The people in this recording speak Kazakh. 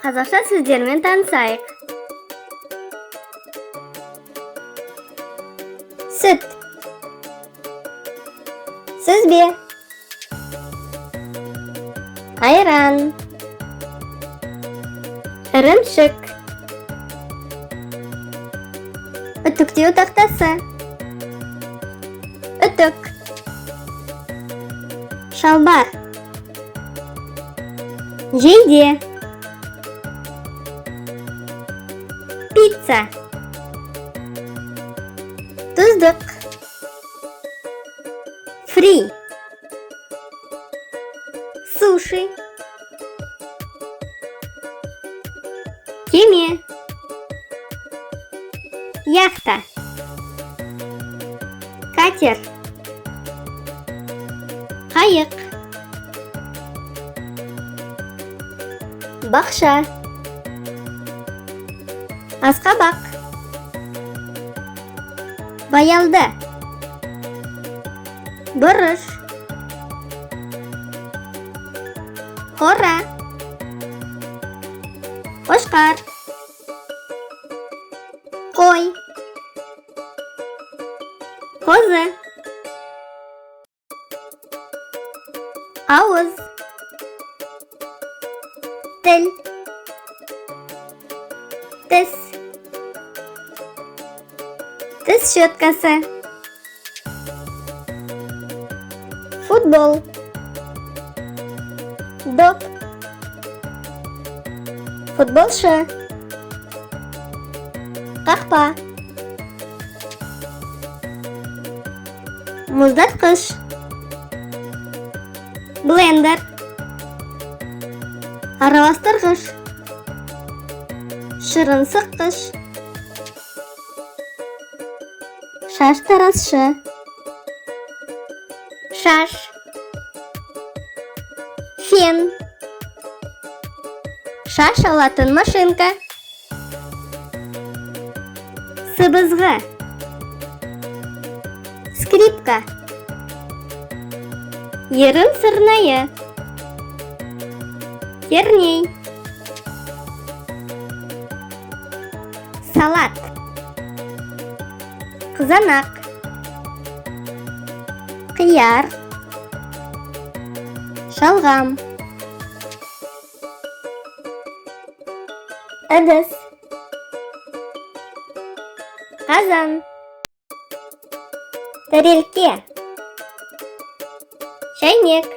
Қазақша сөздермен танысайық. Сүт. Сүзбе. Айран. Ірімшік. Үтіктеу тақтасы. Үтік. Шалбар. Жейде. Пицца. Тұздық. Фри. Суши. Кеме. Яхта. Катер. Қайық. Бақша. Асқабақ. Баялды. Бұрыш. Қора. Қошқар. Қой. Қозы. Ауыз. Тіл. Тіс. Тіс щеткасы. Футбол. Доп. Футболшы. Қақпа. Мұздатқыш. Блендер. Араластырғыш. Шырын сыққыш. Шаш тарасшы. Шаш. Фен. Шаш алатын машинка. Сыбызғы. Скрипка. Ерін сырнайы. Керней. Салат. Қызанақ. Қияр. Шалғам. Ыдыс. Қазан. Тарелке. Шайнек.